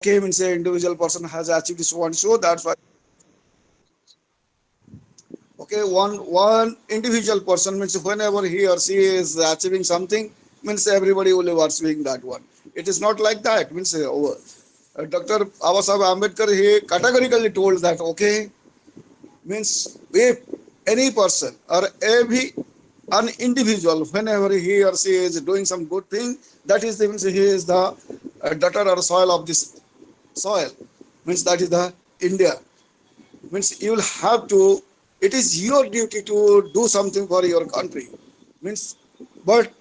okay, means a individual person has achieved this one, so that's why. Okay, one individual person means whenever he or she is achieving something, means everybody will be worshiping that one. It is not like that. Means Dr. Babasaheb Ambedkar, he categorically told that, okay, means if any person or every an individual, whenever he or she is doing some good thing, that is the, means he is the daughter or soil of this soil, means that is the India. Means you will have to, it is your duty to do something for your country. Means, but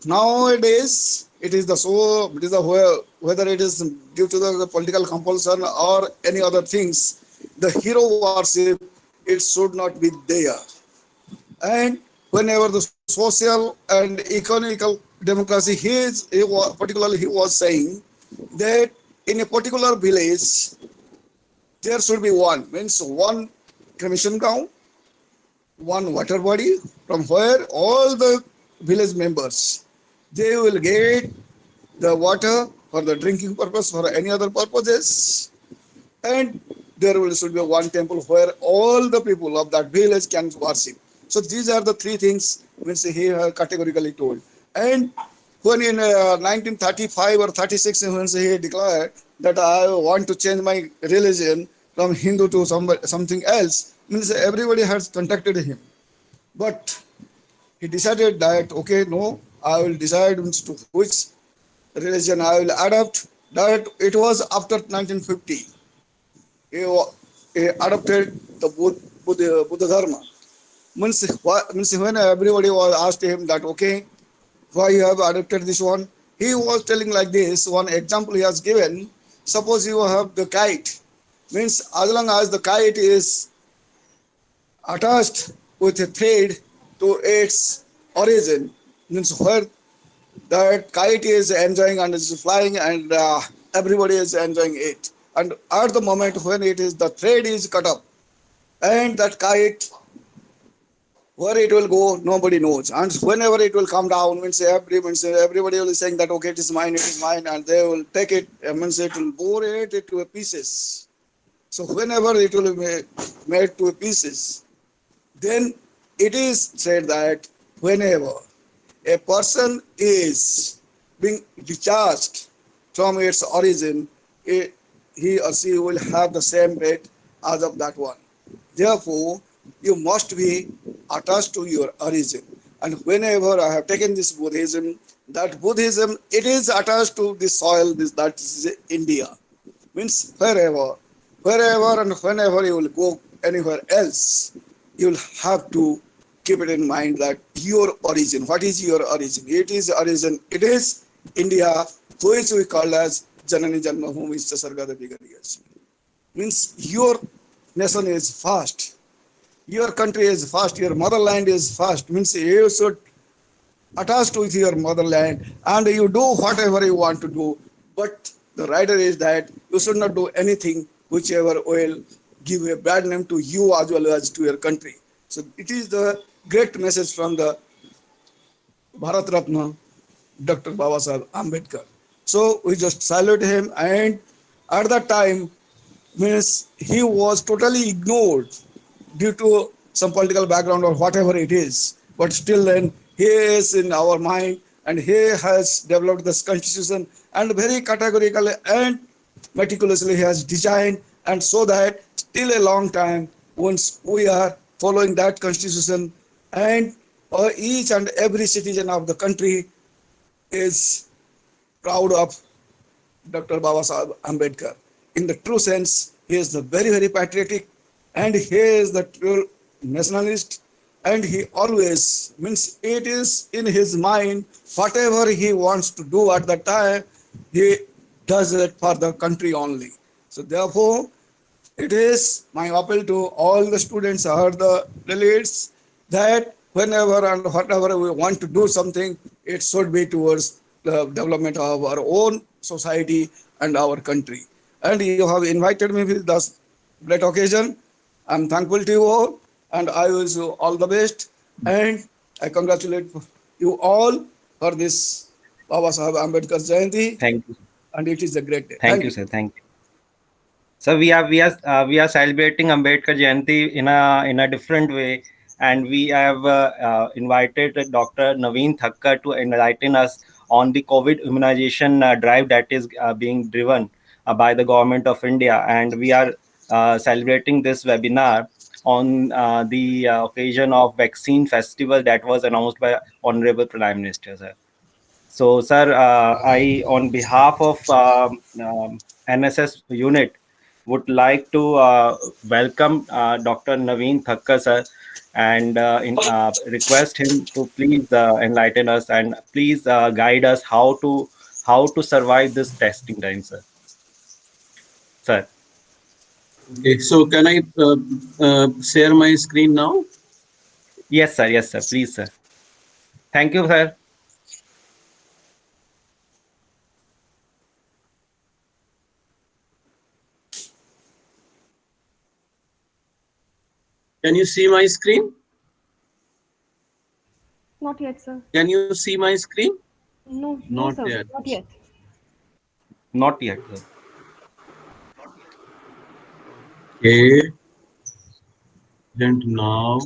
nowadays it is the, so it is the whether it is due to the political compulsion or any other things, the hero worship, it should not be there. And whenever the social and economical democracy, particularly he was saying that in a particular village there should be one, means one cremation ground, one water body, from where all the village members, they will get the water for the drinking purpose, for any other purposes. And there will should be one temple where all the people of that village can worship. So these are the three things which he categorically told. And when in 1935 or 36, when he declared that I want to change my religion from Hindu to something else, means everybody has contacted him. But he decided that, okay, no, I will decide to which religion I will adopt. That it was after 1950. He adopted the Buddha Dharma. Means when everybody was asked him that, okay, why you have adopted this one, he was telling like this. One example he has given: suppose you have the kite, means as long as the kite is attached with a thread to its origin, means where that kite is enjoying and is flying, and everybody is enjoying it. And at the moment when it is, the thread is cut up, and that kite, where it will go, nobody knows. And whenever it will come down, means everybody will be saying that, okay, it is mine, and they will take it, means it will bore it to pieces. So whenever it will be made to pieces, then it is said that whenever a person is being discharged from its origin, he or she will have the same fate as of that one. Therefore, you must be attached to your origin. And whenever I have taken this Buddhism, that Buddhism, it is attached to the soil, that is India. Means wherever and whenever you will go anywhere else, you will have to keep it in mind that your origin. What is your origin? It is origin. It is India, which we call as Janani Janmabhoomi Sargadapi Gariyasi. Means your nation is first. Your country is first. Your motherland is first. Means you should attached with your motherland and you do whatever you want to do. But the rider is that you should not do anything whichever will give a bad name to you as well as to your country. So it is the great message from the Bharat Ratna, Dr. Babasaheb Ambedkar. So we just salute him, and at that time, means he was totally ignored due to some political background or whatever it is. But still then he is in our mind, and he has developed this constitution, and very categorically and meticulously he has designed, and so that still a long time once we are following that constitution, and each and every citizen of the country is proud of Dr. Babasaheb Ambedkar. In the true sense, he is the very, very patriotic, and he is the true nationalist, and he always, means it is in his mind, whatever he wants to do at that time, he does it for the country only. So therefore, it is my appeal to all the students or the delegates that whenever and whatever we want to do something, it should be towards the development of our own society and our country. And you have invited me with this great occasion. I'm thankful to you all, and I wish you all the best. And I congratulate you all for this Baba Saheb Ambedkar Jayanti. Thank you. and it is a great day. Thank Thank you, you. sir. Thank you. So we are celebrating Ambedkar Jayanti in a different way, and we have invited Dr. Naveen Thakkar to enlighten us on the COVID immunization drive that is being driven by the government of India, and we are celebrating this webinar on the occasion of vaccine festival that was announced by Honorable Prime Minister, sir. So, sir, I, on behalf of NSS unit, would like to welcome Dr. Naveen Thakkar, sir, and request him to please enlighten us and please guide us how to survive this testing time, sir. Sir, Okay, so can I share my screen now? yes, sir, please, sir. Thank you, sir. Can you see my screen? Not yet, sir. Can you see my screen? No, no, Not sir. yet. Not yet. Not yet, sir. Okay, and now.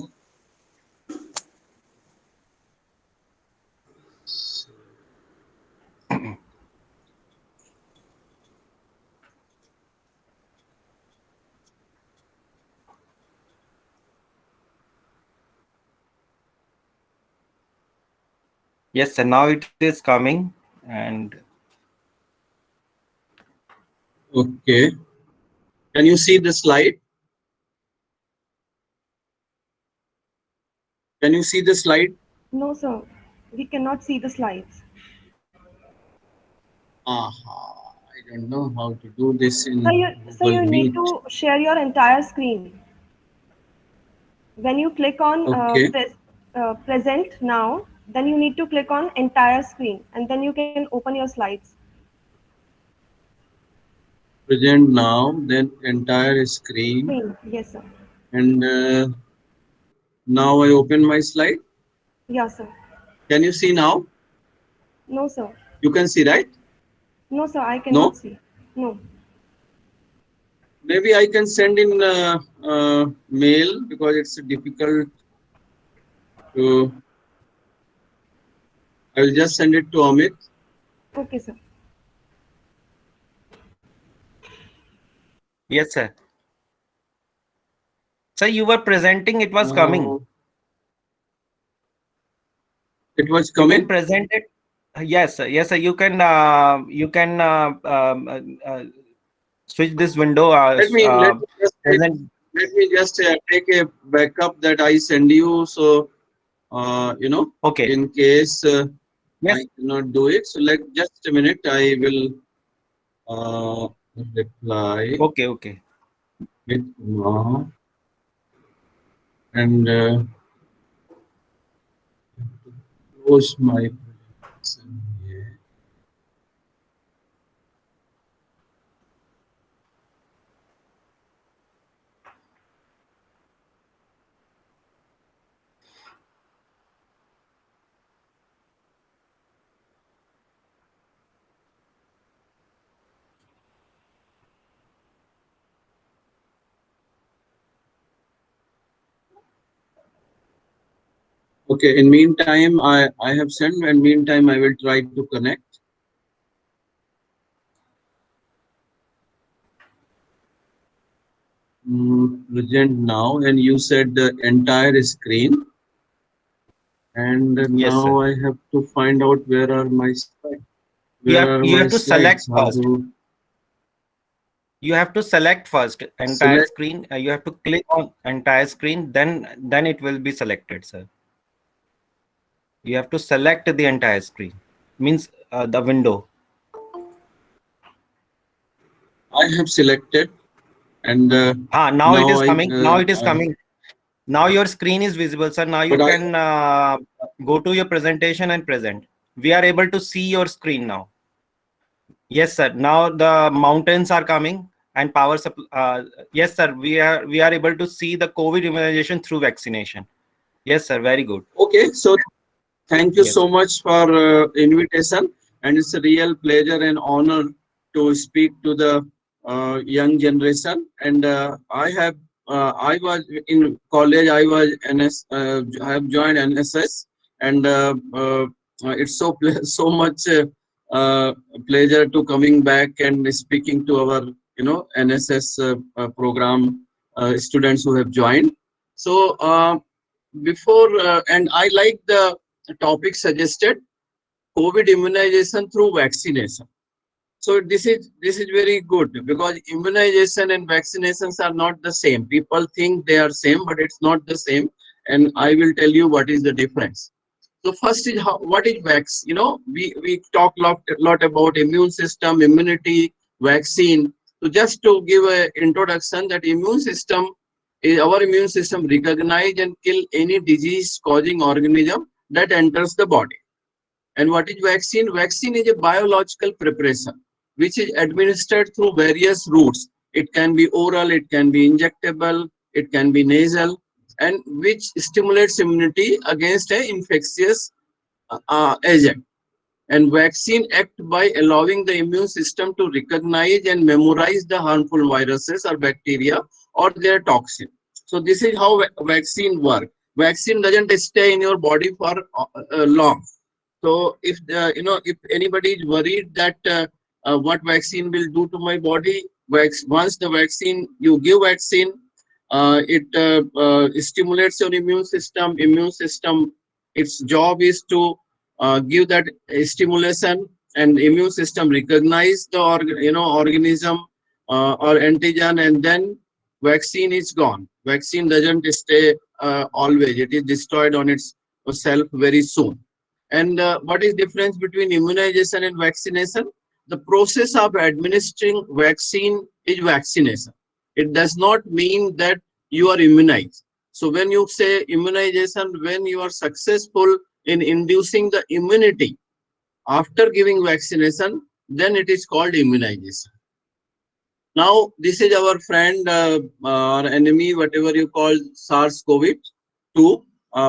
Yes, sir. Now it is coming, and Okay, can you see the slide? Can you see the slide? No, sir. We cannot see the slides. Aha, I don't know how to do this in So Google you need Meet. to share your entire screen. When you click on Okay, present now, then you need to click on entire screen, and then you can open your slides. present now, then entire screen, Screen. Yes, sir. and now I open my slide. Yeah, sir. Can you see now? No, sir. You can see, right? No, sir. I cannot No? see. No. Maybe I can send in mail because it's difficult to. I will just send it to Amit. Okay, sir. yes, sir. Sir, you were presenting, it was coming. It was You can coming. present it. Yes, sir. Yes, sir. You can switch this window. Let me just Present. take a backup that I send you. So you know, Okay. in case Yes. I cannot do it. So just a minute. I will reply Okay. Okay. with and close my presentation here. Okay. In meantime, I have sent. And meantime, I will try to connect. Present now, and you said the entire screen. And Yes, sir. now I have to find out where are my slides. You Where have are you my have to select slides? How first. to You have to select first entire select? screen. You have to click on entire screen. Then it will be selected, sir. You have to select the entire screen. Means the window. I have selected, and Now it now is coming. Now it is I coming. Now your screen is visible, sir. Now you but I can go to your presentation and present. We are able to see your screen now. Yes, sir. Now the mountains are coming and power supply. Yes, sir. We are able to see the COVID immunization through vaccination. Yes, sir. Very good. okay. So thank you Yes, so sir. much for invitation, and it's a real pleasure and honor to speak to the young generation. And I was in college. I was I have joined NSS, and it's so much pleasure to coming back and speaking to our NSS program students who have joined. So before and I like the topic suggested, COVID immunization through vaccination. So this is very good, because immunization and vaccinations are not the same. People think they are same, but it's not the same. And I will tell you what is the difference. So first is what is vax? We talk lot about immune system, immunity, vaccine. So just to give an introduction, that our immune system recognize and kill any disease causing organism that enters the body. And what is vaccine? Vaccine is a biological preparation which is administered through various routes. It can be oral, it can be injectable, it can be nasal, and which stimulates immunity against an infectious agent. And vaccine act by allowing the immune system to recognize and memorize the harmful viruses or bacteria or their toxin. So this is how vaccine work. Vaccine doesn't stay in your body for long. So if if anybody is worried that what vaccine will do to my body, once the vaccine, you give vaccine, it stimulates your immune system. Immune system, its job is to give that stimulation, and immune system recognize the organism or antigen, and then vaccine is gone. Vaccine doesn't stay always. It is destroyed on its self very soon. And what is difference between immunization and vaccination? The process of administering vaccine is vaccination. It does not mean that you are immunized. So when you say immunization, when you are successful in inducing the immunity after giving vaccination, then it is called immunization. Now, this is our friend or enemy, whatever you call SARS-CoV-2,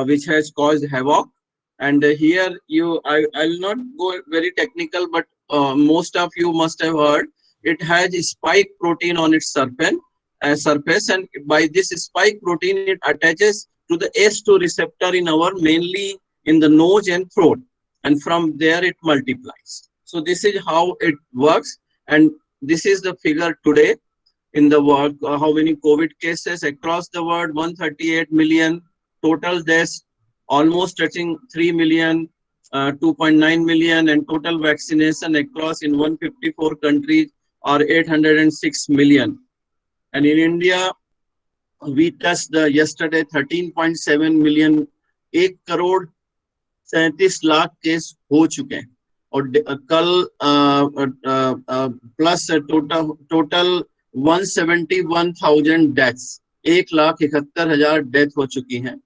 which has caused havoc. And here I'll not go very technical, but most of you must have heard it has a spike protein on its surface, and by this spike protein it attaches to the S2 receptor in our, mainly in the nose and throat, and from there it multiplies. So this is how it works, and this is the figure today in the world. How many COVID cases across the world? 138 million. Total deaths almost touching 3 million, 2.9 million, and total vaccination across in 154 countries are 806 million. And in India, we touched yesterday 13.7 million. 1 crore 37 lakh case हो चुके हैं, और कल plus total 171,000 deaths, 1,71,000 death हो चुकी हैं.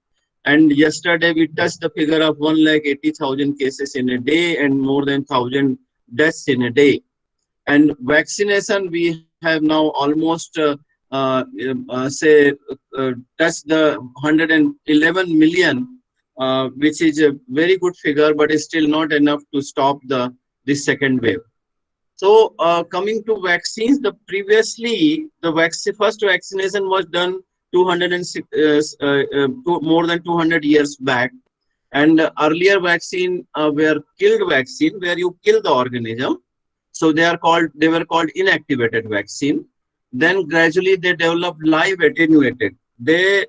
And yesterday we touched the figure of 1,80,000 cases in a day and more than 1,000 deaths in a day. And vaccination, we have now almost touched the 111 million, which is a very good figure, but is still not enough to stop this second wave. So coming to vaccines, previously the first vaccination was done more than 200 years back, and earlier vaccine were killed vaccine, where you kill the organism. So they were called inactivated vaccine. Then gradually they developed live attenuated. They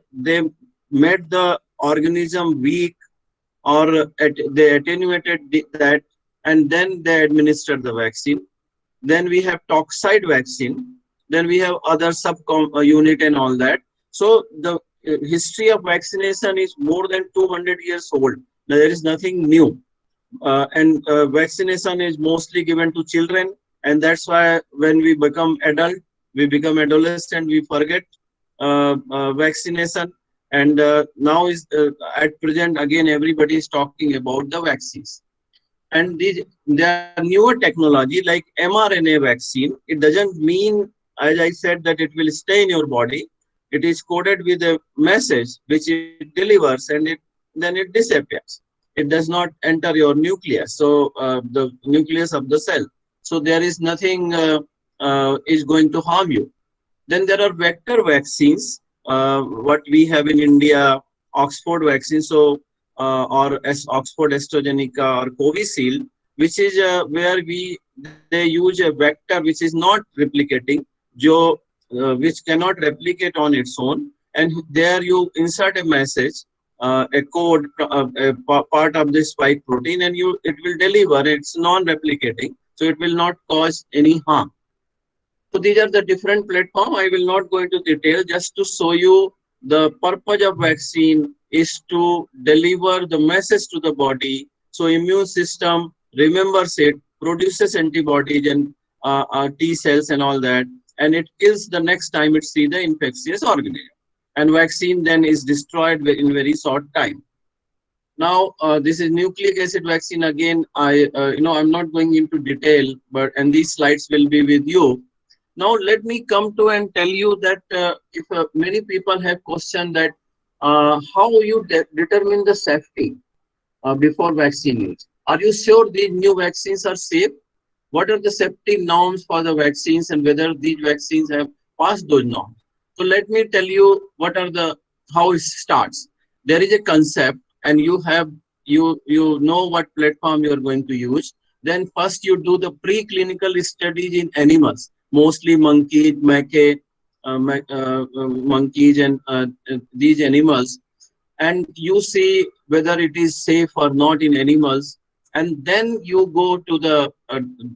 made the organism weak, or they attenuated that, and then they administered the vaccine. Then we have toxide vaccine. Then we have other unit and all that. So the history of vaccination is more than 200 years old. Now, there is nothing new. And vaccination is mostly given to children. And that's why when we become adolescent, we forget vaccination. And now is at present, again, everybody is talking about the vaccines. And there are newer technology like mRNA vaccine. It doesn't mean, as I said, that it will stay in your body. It is coded with a message which it delivers, and then it disappears. It does not enter your nucleus, so the nucleus of the cell. so there is nothing is going to harm you. Then there are vector vaccines, what we have in India, Oxford vaccine, so or as Oxford AstraZeneca or Covishield, which is where they use a vector which is not replicating, which cannot replicate on its own, and there you insert a message, a code, part of the spike protein, and it will deliver. It's non-replicating, so it will not cause any harm. So these are the different platform. I will not go into detail, just to show you the purpose of vaccine is to deliver the message to the body. So immune system remembers it, produces antibodies and T cells and all that, and it kills the next time it sees the infectious organism. And vaccine then is destroyed in very short time. Now, this is nucleic acid vaccine. Again, I'm not going into detail, and these slides will be with you. Now, let me come to and tell you that if many people have questioned that how you determine the safety before vaccine use. Are you sure these new vaccines are safe? What are the safety norms for the vaccines and whether these vaccines have passed those norms? So let me tell you how it starts. There is a concept, and you know what platform you are going to use. Then first you do the preclinical studies in animals, mostly monkeys, monkeys and these animals, and you see whether it is safe or not in animals. And then you go to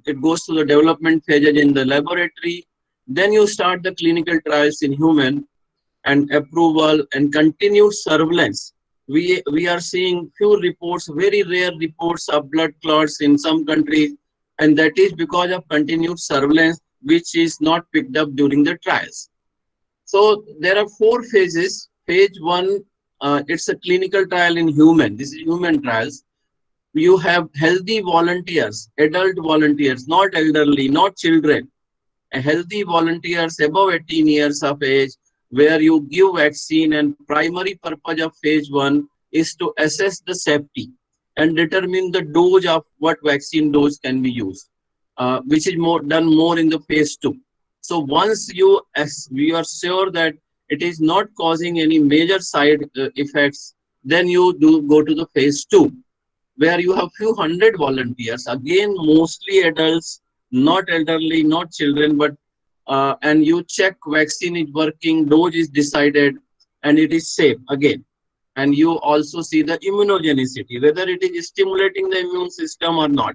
it goes to the development phases in the laboratory. Then you start the clinical trials in human, and approval and continued surveillance. We are seeing few reports, very rare reports of blood clots in some countries, and that is because of continued surveillance, which is not picked up during the trials. So there are 4 phases. Phase 1, it's a clinical trial in human. This is human trials. You have healthy volunteers, adult volunteers, not elderly, not children. Healthy volunteers above 18 years of age, where you give vaccine, and primary purpose of phase 1 is to assess the safety and determine the dose of what vaccine dose can be used, which is done more in the phase 2. So once you are sure that it is not causing any major side effects, then you go to the phase 2, where you have few hundred volunteers, again mostly adults, not elderly, not children, but and you check vaccine is working, dose is decided, and it is safe again. And you also see the immunogenicity, whether it is stimulating the immune system or not.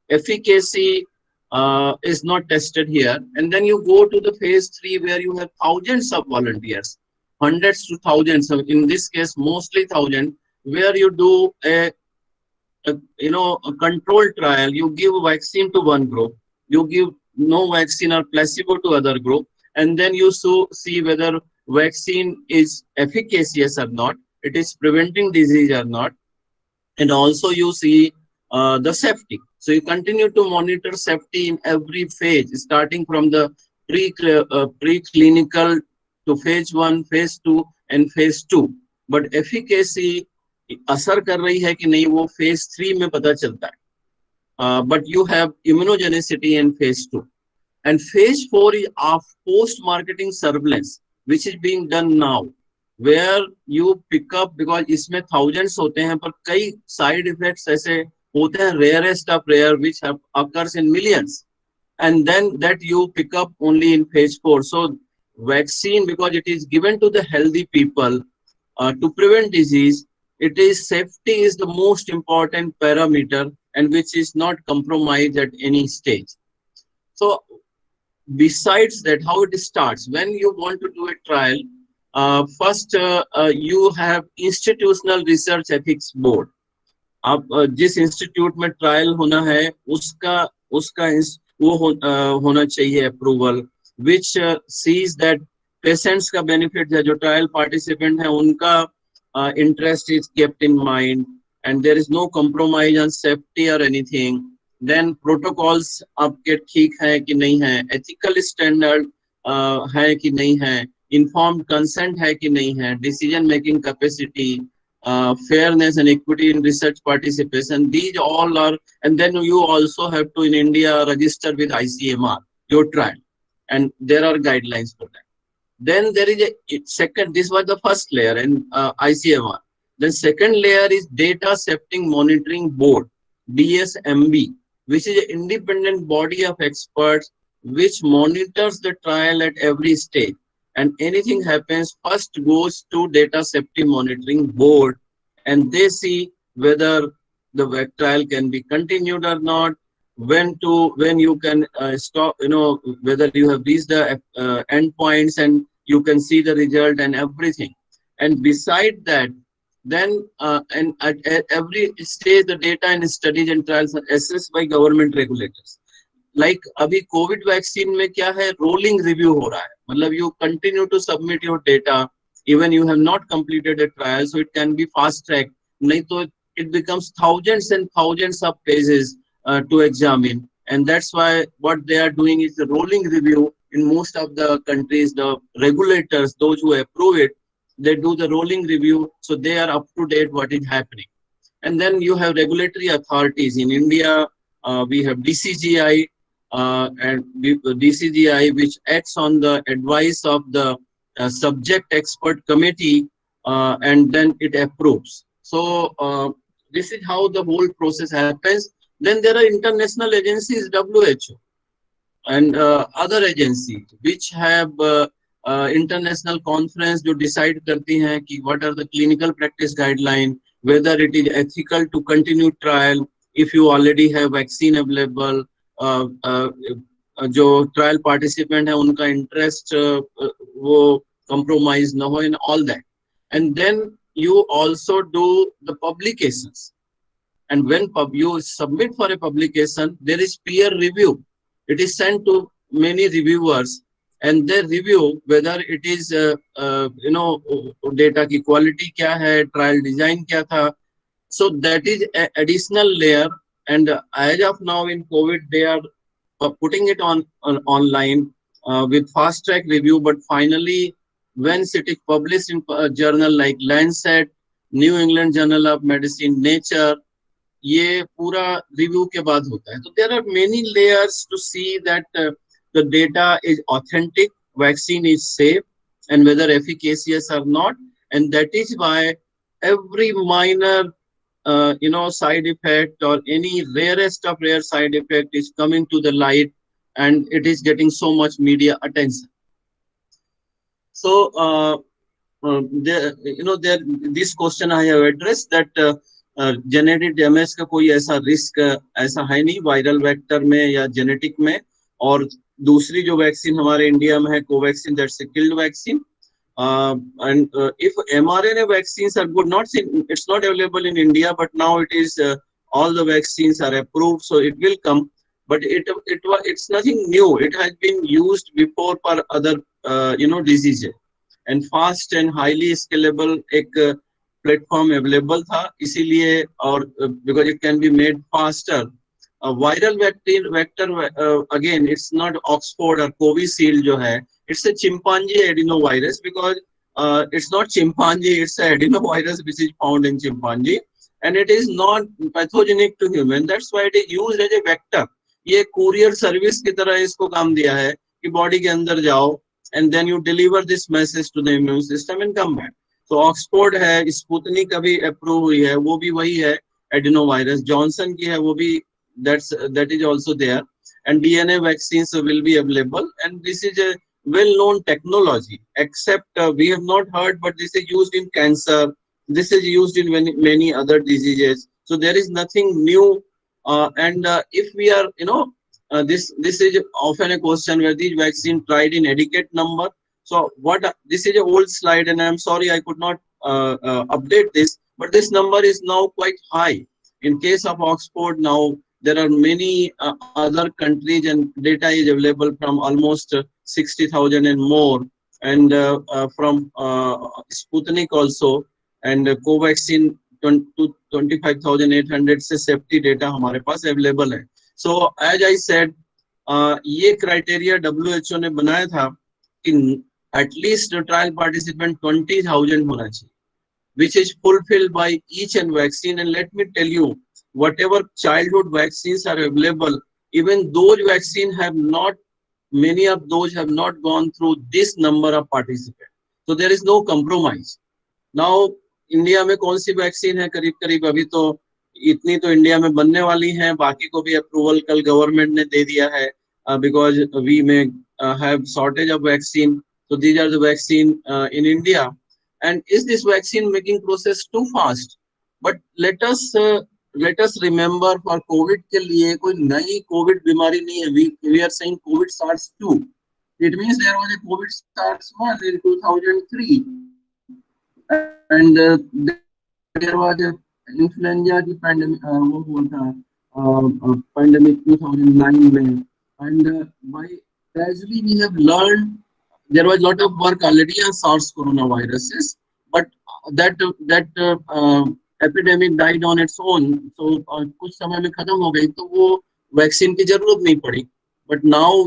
Efficacy is not tested here. And then you go to the phase 3, where you have thousands of volunteers, hundreds to thousands, in this case mostly thousands, where you do a controlled trial. You give vaccine to one group, you give no vaccine or placebo to other group, and then you see whether vaccine is efficacious or not, it is preventing disease or not, and also you see the safety. So you continue to monitor safety in every phase, starting from the preclinical to phase 1, phase 2, and phase 2. But efficacy असर कर रही है कि नहीं, वो phase 3 में पता चलता है. But you have immunogenicity in phase 2. And phase 4 is of post-marketing surveillance, which is being done now, where you pick up, because इसमें thousands होते हैं, पर कई side effects ऐसे होते हैं, rarest of rare, which occurs in millions. And then that you pick up only in phase 4. So vaccine, because it is given to the healthy people to prevent disease, safety is the most important parameter, and which is not compromised at any stage. So besides that, how it starts, when you want to do a trial, first you have institutional research ethics board. आप जिस institute में trial होना है, उसका वो होना चाहिए approval, which sees that patients का बेनिफिट है, जो ट्रायल पार्टिसिपेंट है उनका interest is kept in mind, and there is no compromise on safety or anything. Then protocols आपके ठीक है कि नहीं है, ethical standard है कि नहीं है, informed consent है कि नहीं है, decision making capacity, fairness and equity in research participation. These all are, and then you also have to in India register with ICMR your trial, and there are guidelines for that. Then there is a second. This was the first layer in ICMR. The second layer is Data Safety Monitoring Board, DSMB, which is an independent body of experts which monitors the trial at every stage. And anything happens, first goes to Data Safety Monitoring Board, and they see whether the trial can be continued or not, when you can stop, whether you have reached the endpoints, and you can see the result and everything. And beside that, then and at every stage the data and studies and trials are assessed by government regulators. Like अभी Covid vaccine में क्या है, rolling review हो रहा है, मतलब you continue to submit your data even you have not completed a trial, so it can be fast track. नहीं तो it becomes thousands and thousands of pages to examine, and that's why what they are doing is the rolling review. In most of the countries, the regulators, those who approve it, they do the rolling review, so they are up to date what is happening. And then you have regulatory authorities. In India, we have DCGI, and DCGI, which acts on the advice of the subject expert committee, and then it approves. So this is how the whole process happens. Then there are international agencies, WHO and other agencies, which have international conference जो decide करती हैं कि what are the clinical practice guideline, whether it is ethical to continue trial if you already have vaccine available, जो trial participant है उनका interest वो compromise ना हो, and all that. And then you also do the publications. And when you submit for a publication, there is peer review. It is sent to many reviewers, and they review whether it is, data की quality क्या है, trial design क्या था. So that is an additional layer. And as of now in COVID, they are putting it on online with fast track review. But finally, once it is published in a journal like Lancet, New England Journal of Medicine, Nature, ये पूरा review के बाद होता है. So there are many layers to see that the data is authentic, vaccine is safe, and whether efficacious or not. And that is why every minor side effect or any rarest of rare side effect is coming to the light, and it is getting so much media attention. So this question I have addressed, that genetic damage का कोई ऐसा risk ऐसा है नहीं viral vector में या genetic में. और दूसरी जो वैक्सीन हमारे इंडिया में है Covaxin, that's a killed vaccine. And if mRNA vaccines are good, it's not available in India, but now it is, all the vaccines are approved, so it will come. But it's nothing new. It has been used before for other diseases. And fast and highly scalable एक platform available था, इसीलिए, और because it can be made faster. Viral vector again it's not Oxford और Covishield जो है, it's a chimpanzee adenovirus, because it's not chimpanzee, it's a adenovirus which is found in chimpanzee, and it is not pathogenic to human. That's why it is used as a vector. ये courier service की तरह इसको काम दिया है कि body के अंदर जाओ, and then you deliver this message to the immune system and come back. तो ऑक्सफोर्ड है, स्पुतनिक का भी अप्रूव हुई है, वो भी वही है एडिनो वायरस. जॉनसन की है, वो भी that is also there. And DNA vaccines will be available, and this is a well known technology, except we have not heard, but this is used in cancer, this is used in many other diseases, so there is nothing new. And if we are this is often a question where these vaccine tried in adequate number. So this is an old slide, and I'm sorry I could not update this, but this number is now quite high. In case of Oxford, now there are many other countries, and data is available from almost 60,000 and more, and from Sputnik also, and Covaxin 25,800 से safety data हमारे पास available है. So as I said, ये criteria WHO ने बनाया था कि at least trial participant 20,000 होना चाहिए. which is fulfilled by each and vaccine. And let me tell you, whatever childhood vaccines are available, even those vaccines have not, many of those have not gone through this number of participants. So there is no compromise. Now, India में कौन सी vaccine है, करीब करीब अभी तो इतनी तो India में बनने वाली हैं, बाकी को भी अप्रूवल कल गवर्नमेंट ने दे दिया है, because we may have shortage of vaccine. So these are the vaccine in India. And is this vaccine making process too fast? But let us remember, for COVID के लिए कोई नई COVID बीमारी नहीं है. We are saying COVID SARS 2. It means there was a COVID SARS 1 in 2003, and there was a influenza की pandemic वो हुआ था pandemic 2009 में. And by gradually we have learned. There was a lot of work already on SARS coronaviruses, but that epidemic died on its own. So कुछ समय में खत्म हो गई, तो वो वैक्सीन की जरूरत नहीं पड़ी. But now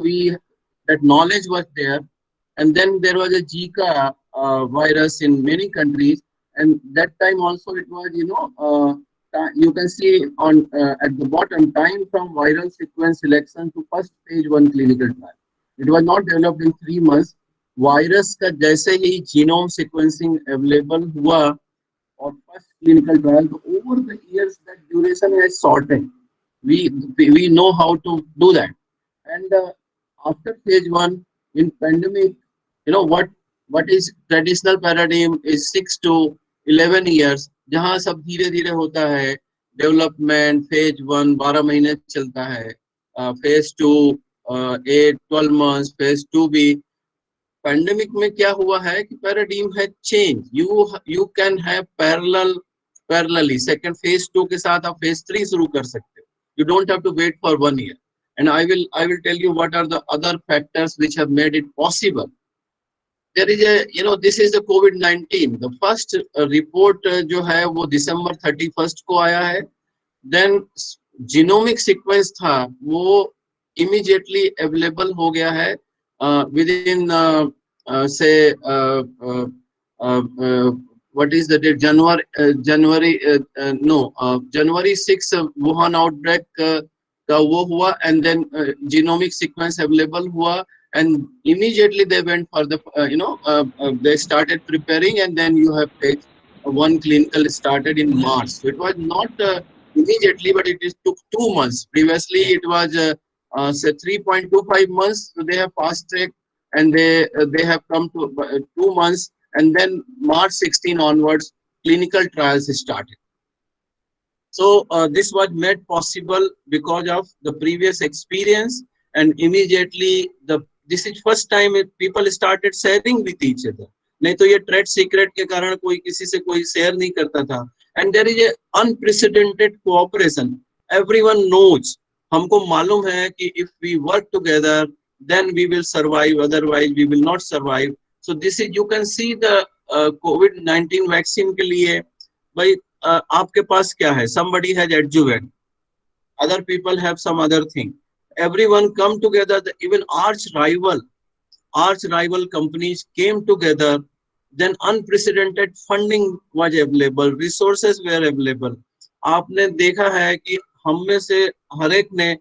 that knowledge was there, and then there was a Zika virus in many countries, and that time also it was, you can see on at the bottom, time from viral sequence selection to first phase 1 clinical trial. It was not developed in 3 months. Virus का जैसे ही genome sequencing available हुआ और first clinical trial, तो over the years that duration has shorted. we know how to do that. And after phase 1 in pandemic, what is traditional paradigm is 6 to 11 years, जहां सब धीरे धीरे होता है. Development phase 1 12 महीने चलता है, फेज 2 8 12 months, फेज 2 भी. पैंडेमिक में क्या हुआ है कि पैराडाइम है change. You can have parallelly second phase 2 के साथ आप फेज 3 शुरू कर सकते हो. You don't have to wait for 1 year. And I will tell you what are the other factors which have made it possible. There is this is the कोविड-19. The first report जो है वो December 31 को आया है. Then genomic sequence था वो immediately available हो गया है within say what is the date, January 6 Wuhan outbreak का वो हुआ, and then genomic sequence available हुआ, and immediately they went for the they started preparing, and then you have phase 1 clinical started in March. So it was not immediately, but it took 2 months. Previously it was say 3.25 months. So they have fast tracked, and they have come to 2 months, and then March 16 onwards clinical trials started. So this was made possible because of the previous experience, and immediately this is first time people started sharing with each other. नहीं तो ये trade secret के कारण कोई किसी से कोई share नहीं करता था. And there is a unprecedented cooperation. Everyone knows. हमको मालूम है कि if we work together, then we will survive, otherwise we will not survive. So this is, you can see the COVID-19 vaccine के लिए भाई आपके पास क्या है? Somebody has adjuvant, other people have some other thing. Everyone come together. Even arch rival companies came together. Then unprecedented funding was available, resources were available. आपने देखा है कि हम में से हर एक ने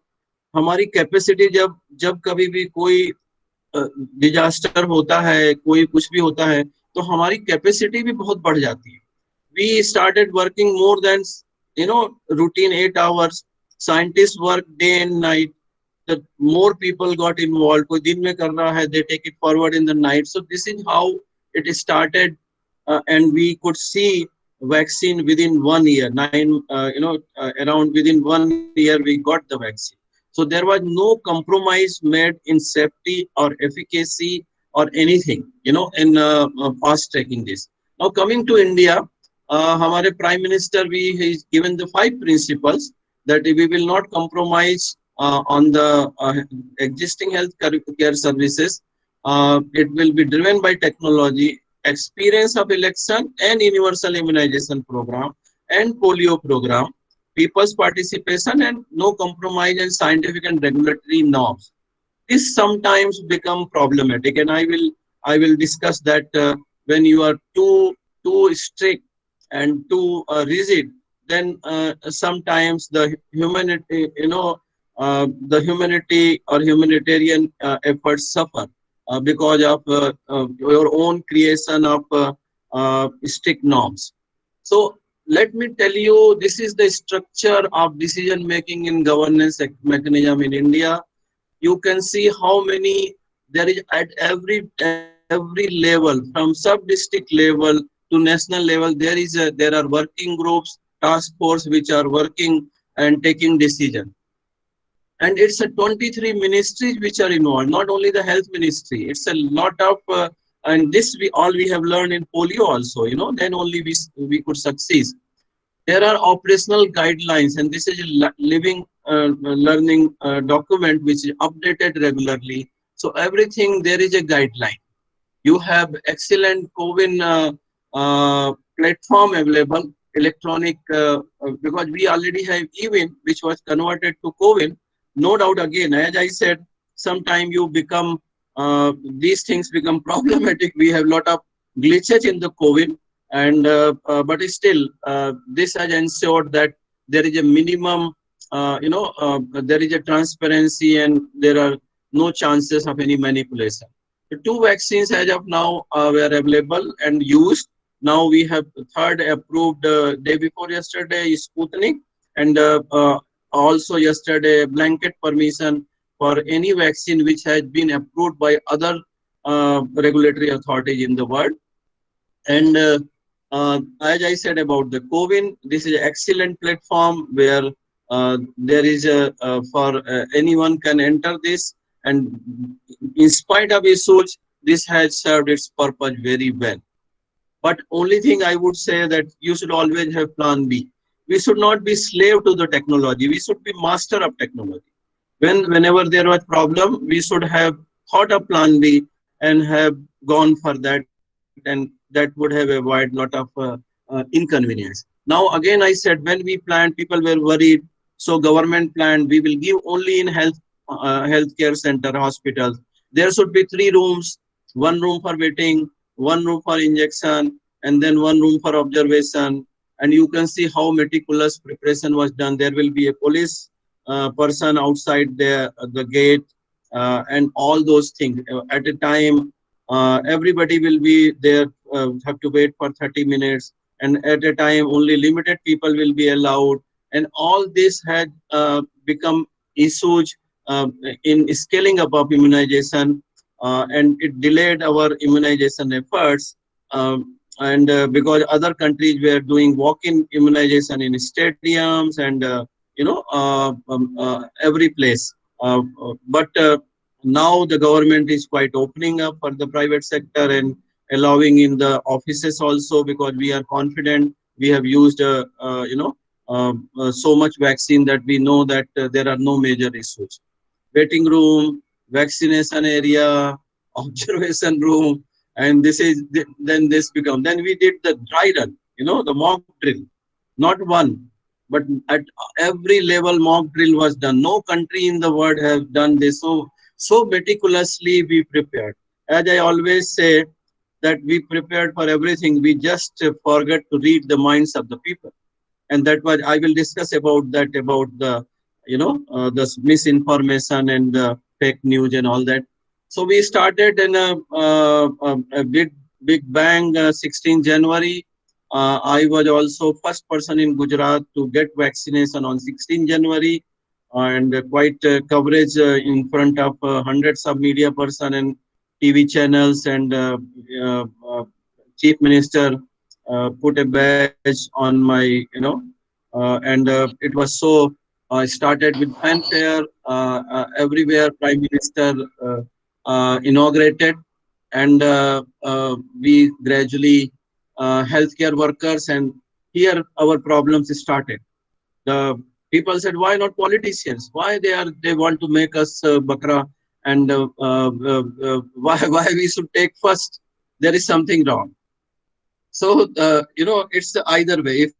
हमारी कैपेसिटी जब कभी भी कोई डिजास्टर होता है, कोई कुछ भी होता है, तो हमारी कैपेसिटी भी बहुत बढ़ जाती है. We started working more than routine 8 hours. Scientists work day and night. The more people got involved. कोई दिन में कर रहा है, they take it forward in the night. So this is how it started, and we could see vaccine within 1 year. Around within 1 year we got the vaccine. So there was no compromise made in safety or efficacy or anything, in fast tracking this. Now coming to India, हमारे Prime Minister he's given the 5 principles that we will not compromise on the existing health care services. It will be driven by technology, experience of election and universal immunization program and polio program, people's participation, and no compromise in scientific and regulatory norms. This sometimes become problematic, and I will discuss that when you are too strict and too rigid, then sometimes the humanity, the humanity or humanitarian efforts suffer because of your own creation of strict norms. So let me tell you, this is the structure of decision making in governance mechanism in India. You can see how many there is at every level, from sub district level to national level. There are working groups, task force which are working and taking decision. And it's a 23 ministries which are involved, not only the health ministry. It's a lot of and this we have learned in polio also. Then only we could succeed. There are operational guidelines, and this is a living learning document which is updated regularly. So everything there is a guideline. You have excellent CoWIN platform available, electronic, because we already have eWIN, which was converted to CoWIN. No doubt, again, as I said, sometime you become, these things become problematic. We have a lot of glitches in the CoWIN, and but still, this has ensured that there is a minimum, there is a transparency, and there are no chances of any manipulation. The two vaccines as of now were available and used. Now we have the third approved day before yesterday is Sputnik, and also yesterday blanket permission for any vaccine which has been approved by other regulatory authorities in the world. And as I said about the CoWIN, this is an excellent platform where there is a for anyone can enter this, and in spite of issues, this has served its purpose very well. But only thing I would say that you should always have plan B. We should not be slave to the technology. We should be master of technology. Whenever there was problem, we should have thought of plan B and have gone for that, and that would have avoided lot of inconvenience. Now again, I said when we planned, people were worried. So government planned we will give only in healthcare center, hospitals. There should be 3 rooms, 1 room for waiting, 1 room for injection, and then 1 room for observation. And you can see how meticulous preparation was done. There will be a police person outside the gate, and all those things. At a time, everybody will be there, have to wait for 30 minutes. And at a time, only limited people will be allowed. And all this had become issues in scaling up of immunization, and it delayed our immunization efforts. And because other countries were doing walk-in immunization in stadiums and every place, but now the government is quite opening up for the private sector and allowing in the offices also, because we are confident. We have used so much vaccine that we know that there are no major issues. Waiting room, vaccination area, observation room, and this is then this become. Then we did the dry run, the mock drill, not one, but at every level mock drill was done. No country in the world has done this so meticulously. We prepared. As I always say, that we prepared for everything. We just forgot to read the minds of the people, and that was I will discuss about that, about the the misinformation and the fake news and all that. So we started in a big bang, 16 January. I was also first person in Gujarat to get vaccination on 16 January, and quite coverage in front of hundreds of media person and TV channels, and Chief Minister put a badge on my, and it was so. I started with fanfare everywhere. Prime Minister inaugurated, and we gradually healthcare workers, and here our problems started. The people said, why not politicians? Why they want to make us bakra, and why we should take first? There is something wrong. So it's either way. If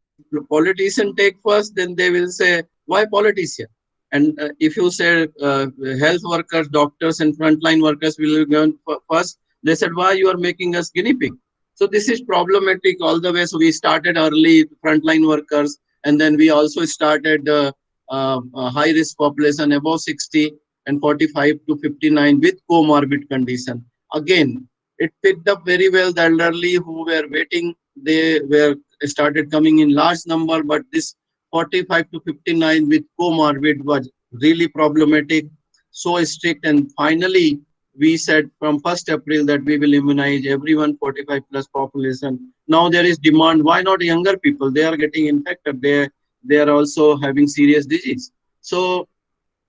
politician take first, then they will say, why politician? And if you say health workers, doctors, and frontline workers will go first, they said, why you are making us guinea pig? So this is problematic all the way. So we started early, frontline workers, and then we also started high risk population above 60 and 45 to 59 with comorbid condition. Again, it picked up very well. The elderly who were waiting, they were started coming in large number, but this 45 to 59 with comorbid was really problematic, so strict, and finally we said from 1st April that we will immunize everyone 45 plus population. Now there is demand. Why not younger people? They are getting infected. They are also having serious disease. So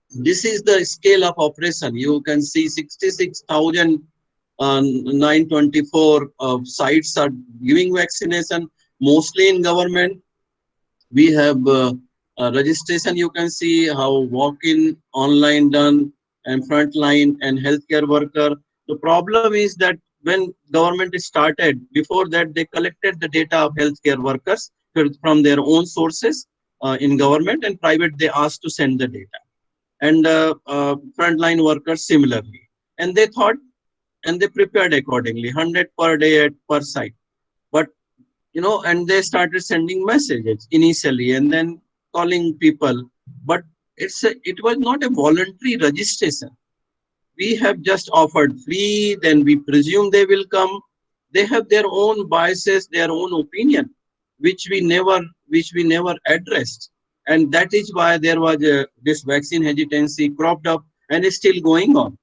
this is the scale of operation. You can see 66,924 sites are giving vaccination, mostly in government. We have registration. You can see how walk-in, online done, and frontline and healthcare worker. The problem is that when government started, before that they collected the data of healthcare workers from their own sources in government, and private they asked to send the data, and frontline workers similarly, and they thought and they prepared accordingly, 100 per day at per site. But and they started sending messages initially and then calling people, but it was not a voluntary registration. We have just offered free, then we presume they will come. They have their own biases, their own opinion, which we never addressed, and that is why there was this vaccine hesitancy cropped up and is still going on.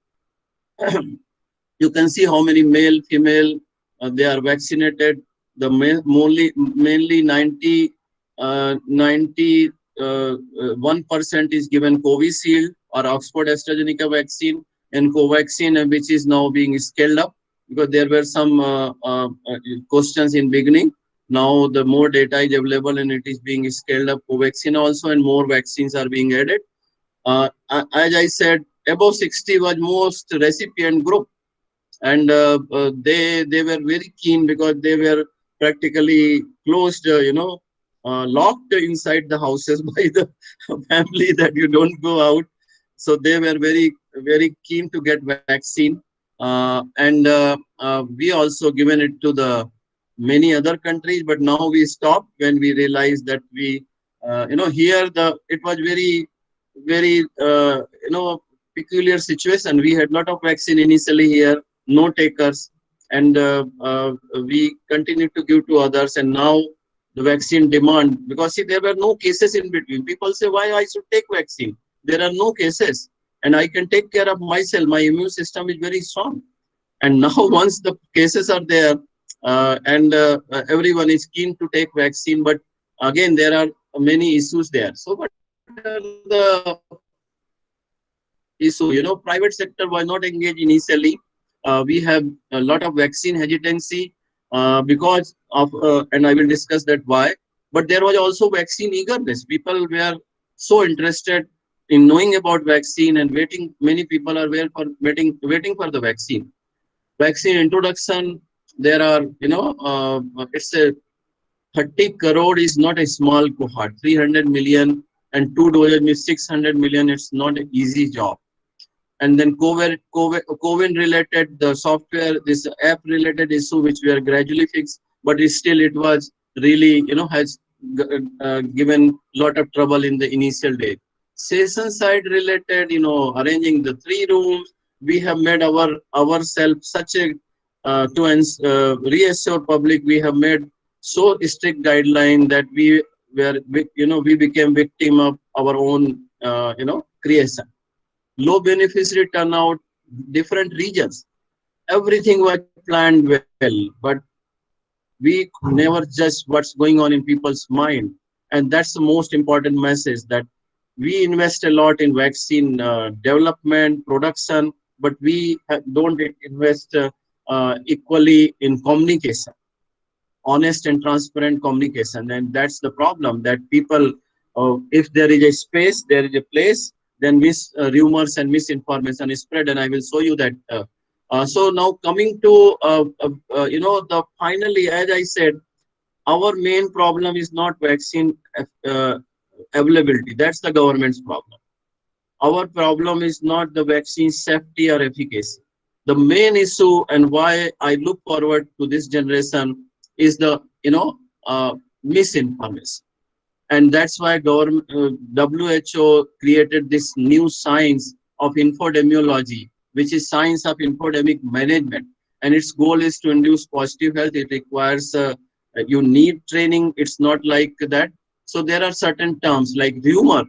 You can see how many male, female, they are vaccinated. The mainly 91% is given Covishield or Oxford AstraZeneca vaccine, and Covaxin, which is now being scaled up because there were some questions in beginning. Now the more data is available and it is being scaled up, Covaxin also, and more vaccines are being added. As I said, above 60 was most recipient group, and they were very keen because they were practically closed, locked inside the houses by the family that you don't go out. So they were very keen to get vaccine, and we also given it to the many other countries. But now we stopped when we realized that here it was very peculiar situation. We had lot of vaccine initially here, no takers, and we continued to give to others, and now the vaccine demand, because see, there were no cases in between. People say, why I should take vaccine? There are no cases and I can take care of myself. My immune system is very strong. And now once the cases are there, and everyone is keen to take vaccine, but again there are many issues there. So what are the issue? Private sector was not engaged initially. We have a lot of vaccine hesitancy because of, and I will discuss that why. But there was also vaccine eagerness. People were so interested in knowing about vaccine and waiting. Many people are waiting for the vaccine. Vaccine introduction. There are, it's a 30 crore is not a small cohort. 300 million and 2 doses means 600 million. It's not an easy job. And then COVID related, the software, this app related issue, which we are gradually fixed, but it was really, has given lot of trouble in the initial day. Session side related, arranging the 3 rooms, we have made ourselves such a, to reassure public, we have made so strict guideline that we became victim of our own, creation. Low beneficiary turnout, different regions. Everything was planned well, but we never judge what's going on in people's mind. And that's the most important message, that we invest a lot in vaccine development, production, but we don't invest equally in communication, honest and transparent communication. And that's the problem, that people, if there is a space, there is a place, then rumors and misinformation is spread, and I will show you that. So now coming to the finally, as I said, our main problem is not vaccine availability. That's the government's problem. Our problem is not the vaccine safety or efficacy. The main issue and why I look forward to this generation is the misinformation. And that's why government, WHO created this new science of infodemiology, which is science of infodemic management. And its goal is to induce positive health. It requires you need training. It's not like that. So there are certain terms like rumor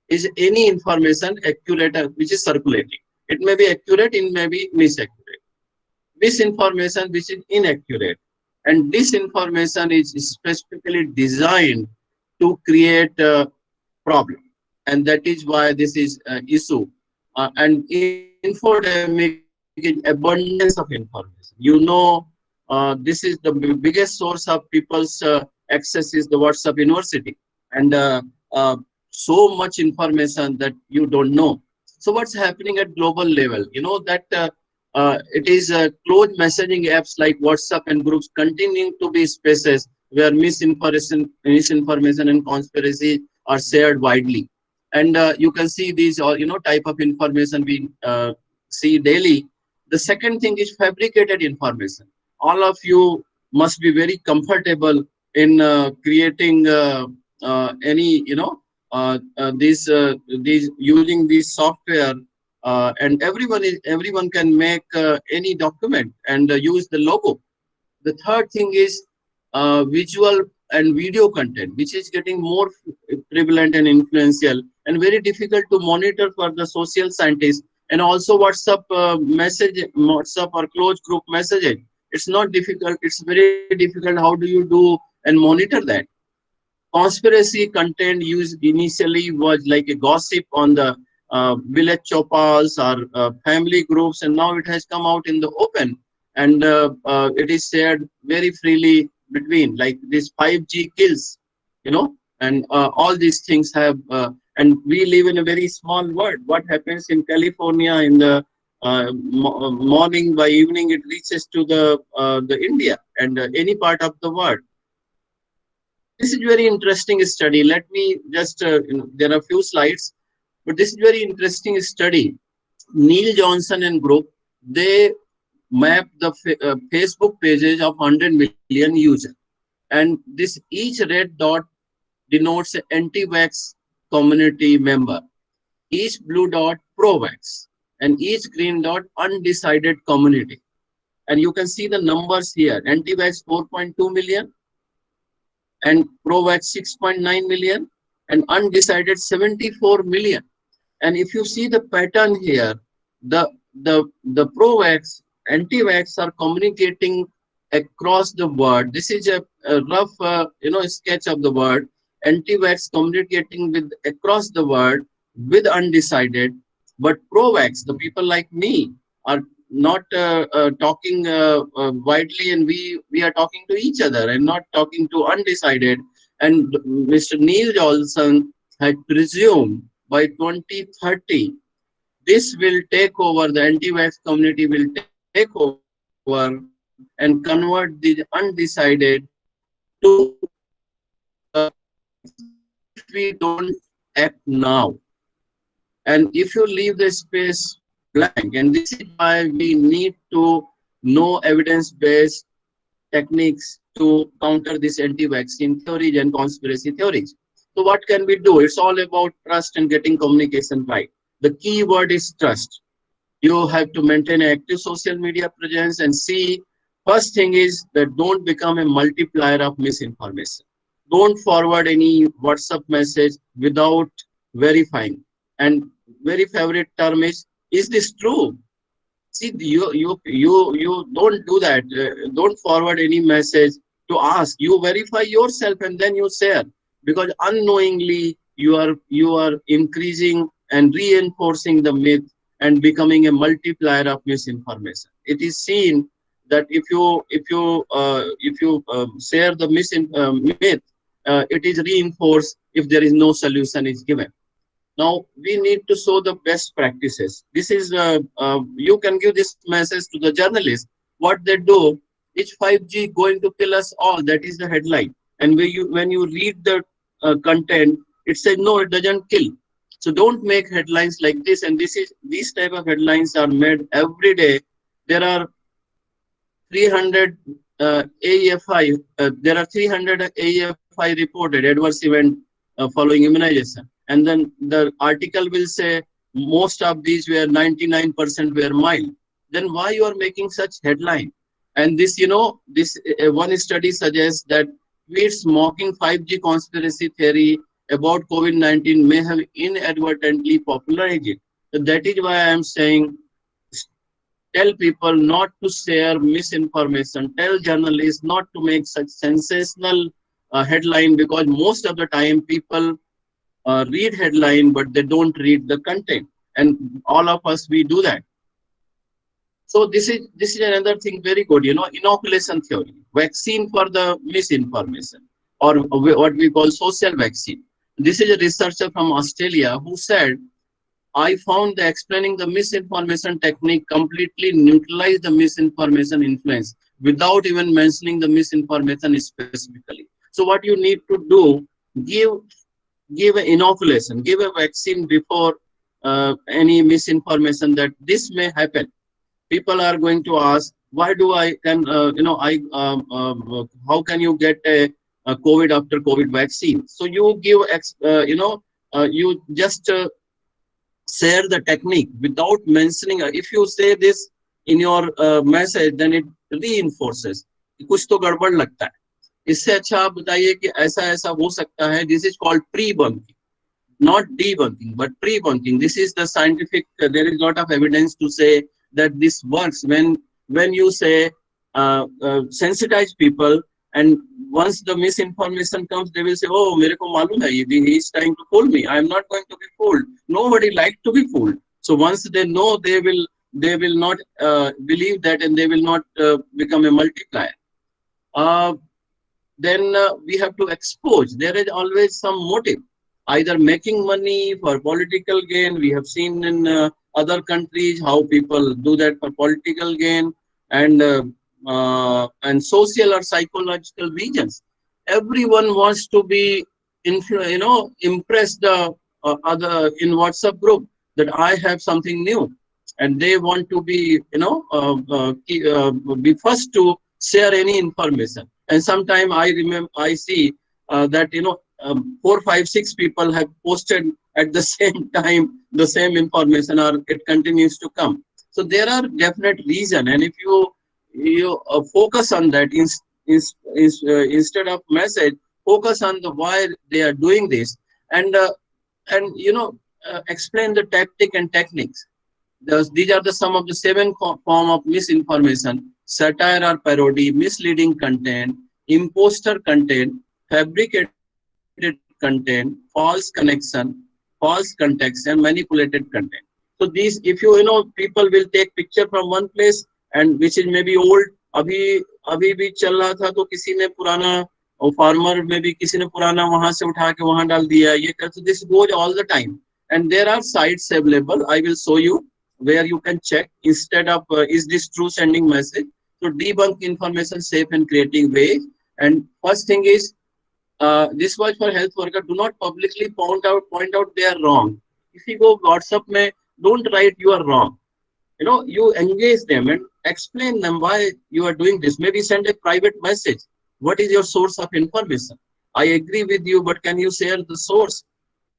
is any information accurate which is circulating. It may be accurate, it may be misaccurate. Misinformation which is inaccurate. And disinformation is specifically designed to create a problem. And that is why this is an issue. And infodemic is abundance of information. This is the biggest source of people's access is the WhatsApp University. And so much information that you don't know. So what's happening at global level? You know that it is closed messaging apps like WhatsApp and groups continuing to be spaces where misinformation and conspiracy are shared widely. And you can see these type of information we see daily. The second thing is fabricated information. All of you must be very comfortable in creating any these using this software, and everyone can make any document and use the logo. The third thing is visual and video content, which is getting more prevalent and influential and very difficult to monitor for the social scientists. And also WhatsApp WhatsApp or closed group messaging. It's not difficult. It's very difficult. How do you do and monitor that? Conspiracy content used initially was like a gossip on the village chopals or family groups, and now it has come out in the open, and it is shared very freely between, like this 5G kills, and all these things have, and we live in a very small world. What happens in California in the morning, by evening it reaches to the India and any part of the world. This is very interesting study. Let me just, there are a few slides, but this is very interesting study. Neil Johnson and group, they map the Facebook pages of 100 million users. And this each red dot denotes an anti-vax community member, each blue dot pro-vax, and each green dot undecided community. And you can see the numbers here. Anti-vax 4.2 million, and pro-vax 6.9 million, and undecided 74 million. And if you see the pattern here, the pro-vax, anti-vax are communicating across the world. This is a rough sketch of the world. Anti-vax communicating with across the world with undecided, but pro-vax, the people like me, are not talking widely, and we are talking to each other and not talking to undecided. And Mr. Neil Johnson had presumed by 2030 this will take over, the anti-vax community will take over and convert the undecided to if we don't act now. And if you leave the space blank, and this is why we need to know evidence-based techniques to counter this anti-vaccine theories and conspiracy theories. So what can we do? It's all about trust and getting communication right. The key word is trust. You have to maintain an active social media presence and see, first thing is that don't become a multiplier of misinformation. Don't forward any WhatsApp message without verifying. And very favorite term is this true? See, you don't do that. Don't forward any message to ask. You verify yourself and then you share, because unknowingly you are increasing and reinforcing the myth and becoming a multiplier of misinformation. It is seen that if you share the myth, it is reinforced if there is no solution is given. Now we need to show the best practices. This is you can give this message to the journalists. What they do is 5G going to kill us all. That is the headline. And when you read the content, it says no, it doesn't kill. So don't make headlines like this. And these type of headlines are made every day there are 300 AEFI, there are 300 AEFI reported adverse event following immunization. And then the article will say most of these were 99% were mild. Then why you are making such headline? And this, this one study suggests that tweets mocking 5G conspiracy theory about COVID-19 may have inadvertently popularized it. So that is why I am saying, tell people not to share misinformation. Tell journalists not to make such sensational headline, because most of the time people read headline, but they don't read the content. And all of us, we do that. So this is another thing very good, inoculation theory, vaccine for the misinformation, or what we call social vaccine. This is a researcher from Australia who said, I found that explaining the misinformation technique completely neutralized the misinformation influence without even mentioning the misinformation specifically. So what you need to do, give an inoculation, give a vaccine before any misinformation that this may happen. People are going to ask, why do I can how can you get a COVID after COVID vaccine? So you give you just share the technique without mentioning. If you say this in your message, then it reinforces. कुछ तो गड़बड़ लगता है. इससे अच्छा आप बताइए कि ऐसा ऐसा हो सकता है. This is called pre-bunking, not debunking, but pre-bunking. This is the scientific. There is a lot of evidence to say that this works when you say sensitize people, and once the misinformation comes, they will say, oh, मेरे को मालूम है, he is trying to fool me. I am not going to be fooled. Nobody likes to be fooled. So once they know, they will not believe that, and they will not become a multiplier. Then we have to expose. There is always some motive, either making money for political gain. We have seen in other countries how people do that for political gain, and social or psychological reasons. Everyone wants to be impress the other in WhatsApp group that I have something new, and they want to be be first to share any information. And sometimes I see that 4, 5, 6 people have posted at the same time the same information, or it continues to come. So there are definite reason, and if you focus on that instead of message, focus on the why they are doing this, and explain the tactic and techniques. These are some of the 7 form of misinformation: satire or parody, misleading content, imposter content, fabricated content, false connection, false context, and manipulated content. So these, if people will take picture from one place and which is maybe old, अभी भी चल रहा था तो किसी ने पुराना, farmer में भी किसी ने पुराना वहां से उठा के वहां डाल दिया, ये कर. So this goes all the time, and there are sites available. I will show you where you can check instead of is this true sending message. So debunk information safe and creative way. And first thing is, this was for health worker. Do not publicly point out they are wrong. If you go WhatsApp में, don't write you are wrong. You engage them and explain them why you are doing this. Maybe send a private message. What is your source of information? I agree with you, but can you share the source?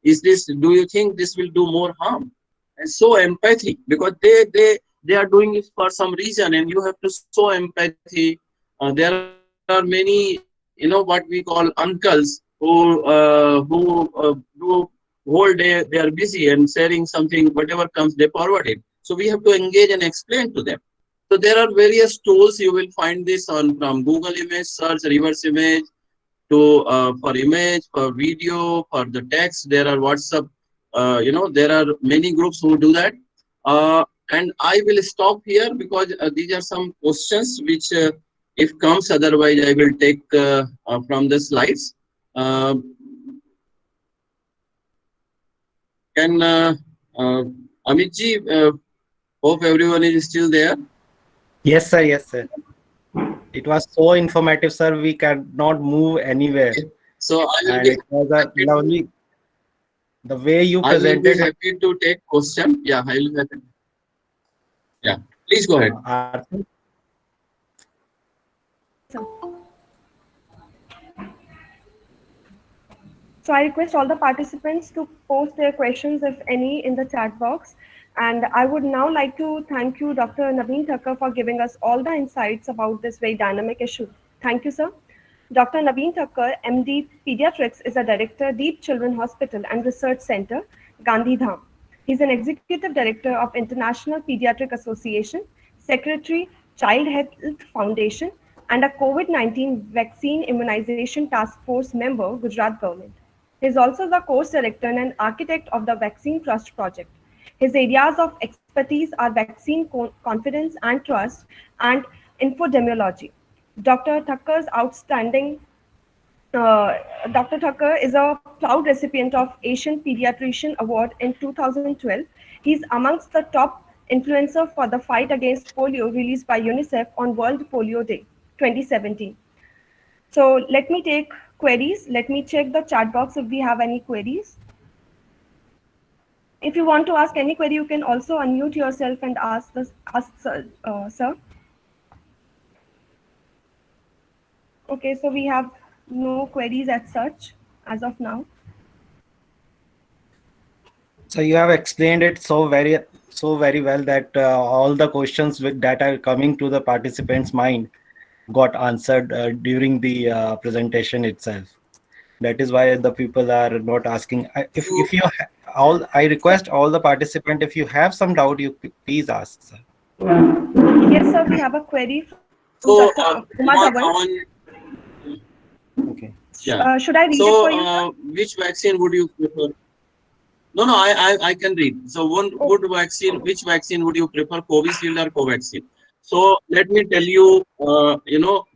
Do you think this will do more harm? And show empathy, because they are doing it for some reason, and you have to show empathy. There are many, what we call uncles who do whole day they are busy and sharing something, whatever comes they forward it. So we have to engage and explain to them. So there are various tools. You will find this from Google image search, reverse image, to for image, for video, for the text. There are WhatsApp. There are many groups who do that. And I will stop here because these are some questions which, if comes, otherwise I will take from the slides. Can Amit ji, hope everyone is still there. Yes, sir. Yes, sir. It was so informative, sir. We cannot move anywhere. So I will And be it was a lovely. The way you I will be presented. happy to take question. Yeah, I will be happy. Yeah, please. Please go ahead. Arthur? So I request all the participants to post their questions, if any, in the chat box. And I would now like to thank you, Dr. Naveen Thakkar, for giving us all the insights about this very dynamic issue. Thank you, sir. Dr. Naveen Thakkar, MD Pediatrics, is a director, Deep Children Hospital and Research Center, Gandhidham. He's an executive director of International Pediatric Association, secretary, Child Health Foundation, and a COVID-19 vaccine immunization task force member, Gujarat government. He is also the course director and architect of the Vaccine Trust project. His areas of expertise are vaccine confidence and trust and infodemiology. Dr. Thakkar's outstanding Dr. Thakkar is a proud recipient of Asian Pediatrician Award in 2012. He's amongst the top influencer for the fight against polio released by UNICEF on World Polio Day 2017. So let me take queries. Let me check the chat box if we have any queries. If you want to ask any query, you can also unmute yourself and ask sir. Okay, so we have no queries as such as of now. So you have explained it so very well that all the questions that are coming to the participants' mind got answered during the presentation itself. That is why the people are not asking. If you I request all the participants, if you have some doubt, you please ask, sir. Yes, sir. We have a query from So, Dr. Kumar Dhawan. Okay. Yeah. Should I read So, it for you? which vaccine would you prefer? No, I can read. So, which vaccine would you prefer, Covishield or Covaxin? So, let me tell you,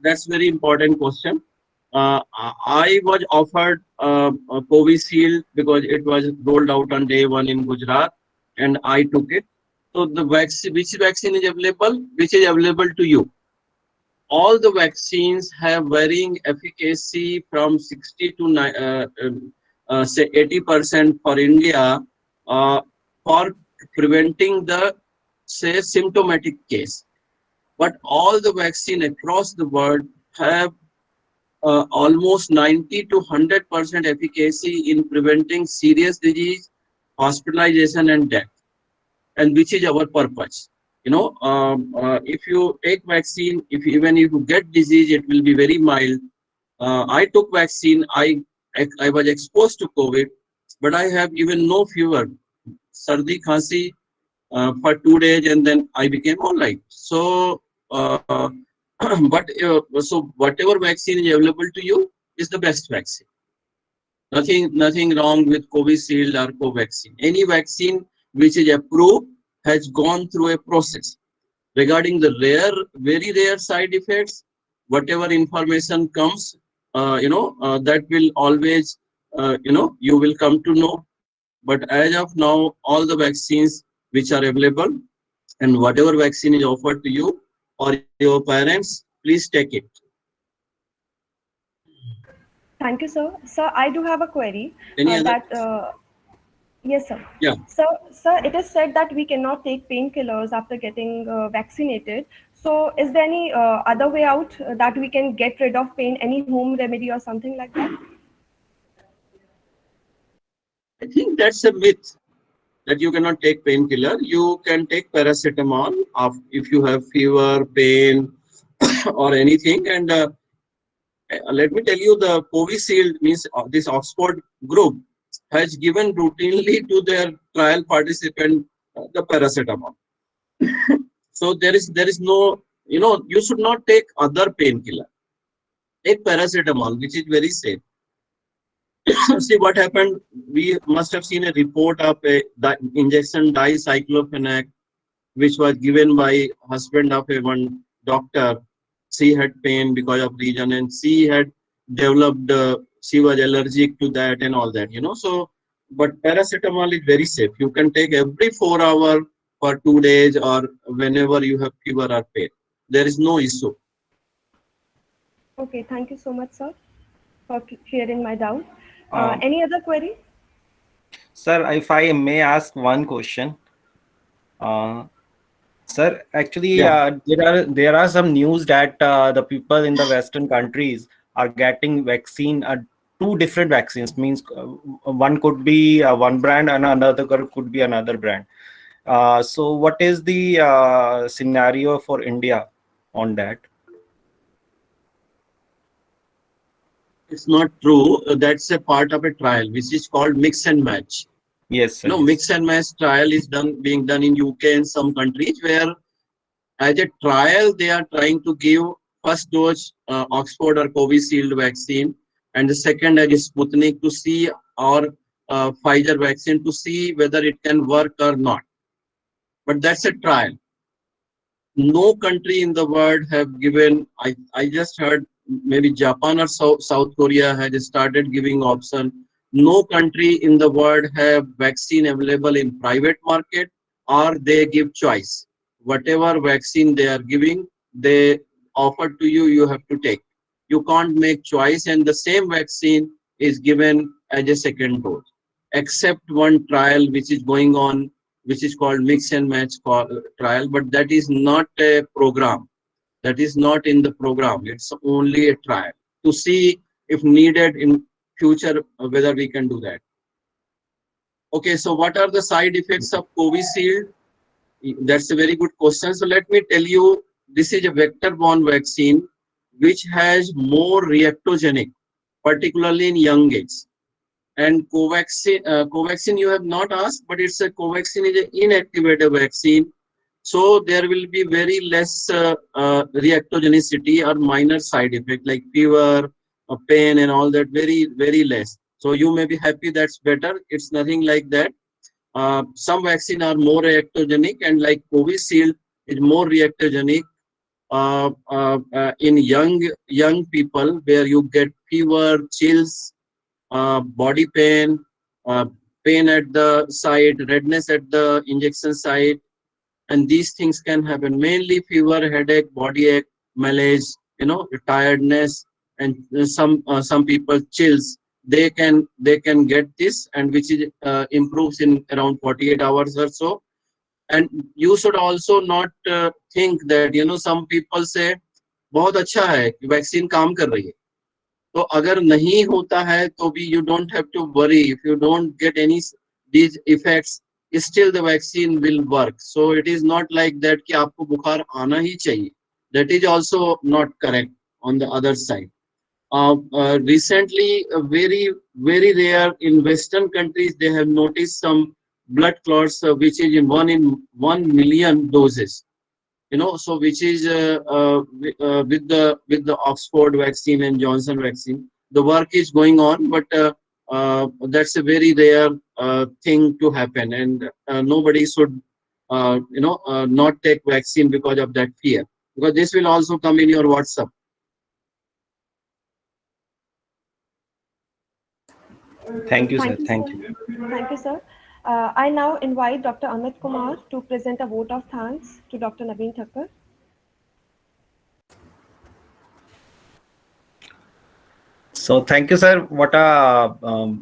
that's very important question. I was offered a Covishield because it was rolled out on day one in Gujarat, and I took it. So, which vaccine is available? Which is available to you? All the vaccines have varying efficacy from 60 to say 80% for India for preventing the say symptomatic case. But all the vaccine across the world have almost 90 to 100% efficacy in preventing serious disease, hospitalization, and death, and which is our purpose. If you take vaccine, even if you get disease, it will be very mild. I took vaccine. I was exposed to COVID, but I have even no fever, sardi, khansi for 2 days, and then I became all right. So, so whatever vaccine is available to you is the best vaccine. Nothing wrong with Covishield or Covaxin. Any vaccine which is approved has gone through a process. Regarding the very rare side effects, whatever information comes, that will always, you will come to know. But as of now, all the vaccines which are available and whatever vaccine is offered to you or your parents, please take it. Thank you, sir. Sir, I do have a query. Any other? Yes, sir. Yeah. Sir, it is said that we cannot take painkillers after getting vaccinated. So, is there any other way out that we can get rid of pain? Any home remedy or something like that? I think that's a myth that you cannot take painkiller. You can take paracetamol if you have fever, pain, or anything. And let me tell you, the Covishield means this Oxford group has given routinely to their trial participant the paracetamol. So there is no, you should not take other painkiller. Take paracetamol, which is very safe. See what happened. We must have seen a report of a injection dicyclophenac, which was given by husband of a one doctor. She had pain because of region, and she had developed. She was allergic to that and all that. So, but paracetamol is very safe. You can take every 4 hours for 2 days or whenever you have fever or pain. There is no issue. Okay, thank you so much, sir, for clearing my doubt. Any other query? Sir, if I may ask one question. Sir, actually, Yeah. there are some news that the people in the Western countries are getting vaccine, two different vaccines. Means one could be one brand and another could be another brand. So, what is the scenario for India on that? It's not true. That's a part of a trial, which is called mix and match. Yes, sir. You know, Yes. mix and match trial is being done in UK and some countries where, as a trial, they are trying to give first dose Oxford or Covishield vaccine, and the second as Sputnik to see, or Pfizer vaccine to see whether it can work or not. But that's a trial. No country in the world have given. I just heard maybe Japan or South Korea has started giving option. No country in the world have vaccine available in private market, or they give choice. Whatever vaccine they are giving, they offer to you, you have to take. You can't make choice, and the same vaccine is given as a second dose, except one trial which is going on, which is called mix and match trial, but that is not a program. That is not in the program. It's only a trial to see if needed in future whether we can do that. Okay, so what are the side effects of Covishield? That's a very good question. So let me tell you, this is a vector-borne vaccine which has more reactogenic, particularly in young age. And Covaxin you have not asked, but it's a Covaxin is an inactivated vaccine. So there will be very less reactogenicity or minor side effect like fever, pain and all that, very, very less. So you may be happy that's better. It's nothing like that. Some vaccines are more reactogenic, and like Covishield is more reactogenic in young people, where you get fever, chills, body pain, uh, pain at the site, redness at the injection site, and these things can happen. Mainly fever, headache, body ache, malaise, tiredness, and some people chills. They can get this, and which is improves in around 48 hours or so. And you should also not think that some people say बहुत अच्छा है कि vaccine काम कर रही है. तो अगर नहीं होता है तो भी you don't have to worry. If you don't get any these effects, still the vaccine will work. So it is not like that कि आपको बुखार आना ही चाहिए. That is also not correct on the other side. Recently, very, very rare in Western countries, they have noticed some blood clots, which is in 1 million doses. So which is with the Oxford vaccine and Johnson vaccine, the work is going on, but that's a very rare thing to happen, and nobody should not take vaccine because of that fear, because this will also come in your WhatsApp. Thank you, sir. Thank you, Thank sir. you. Thank you, sir. I now invite Dr. Amit Kumar to present a vote of thanks to Dr. Naveen Thakkar. So thank you, sir. What a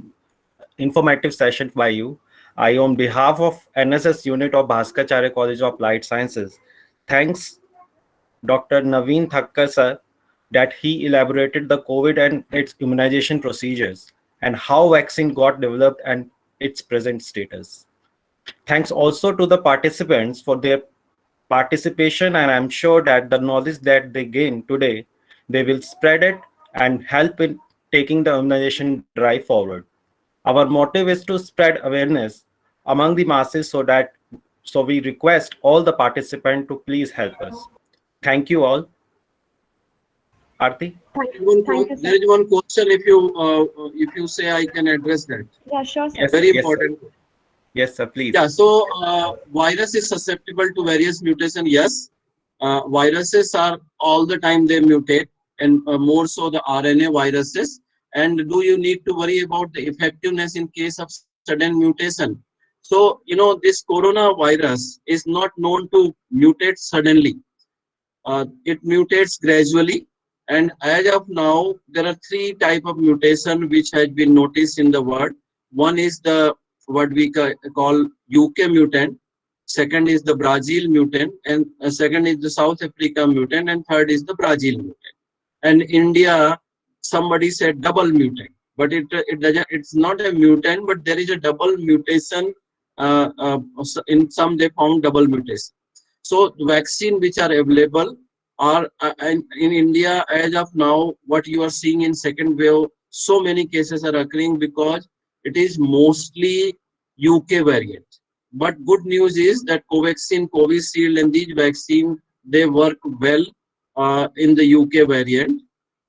informative session by you. I, on behalf of NSS unit of Bhaskaracharya College of Applied Sciences, thanks Dr. Naveen Thakkar, sir, that he elaborated the COVID and its immunization procedures and how vaccine got developed and its present status. Thanks also to the participants for their participation, and I'm sure that the knowledge that they gain today, they will spread it and help in taking the immunization drive forward. Our motive is to spread awareness among the masses, so we request all the participants to please help us. Thank you all. Aarti? Thank you, There sir. is one question, if you say, I can address that. Yeah, sure, sir. Yes, Very yes, important. sir. Yes, sir, please. Yeah, so virus is susceptible to various mutation. Yes, viruses are all the time they mutate, and more so the RNA viruses. And do you need to worry about the effectiveness in case of sudden mutation? So this coronavirus is not known to mutate suddenly. It mutates gradually, and as of now, there are three type of mutation which has been noticed in the world. One is the what we call UK mutant. second is the Brazil mutant, and second is the South Africa mutant, and third is the Brazil mutant. And India, somebody said double mutant, but it doesn't. It's not a mutant, but there is a double mutation. In some they found double mutation. So the vaccine which are available are in India as of now. What you are seeing in second wave, so many cases are occurring because it is mostly UK variant. But good news is that Covaxin, Covishield, and these vaccines they work well in the UK variant.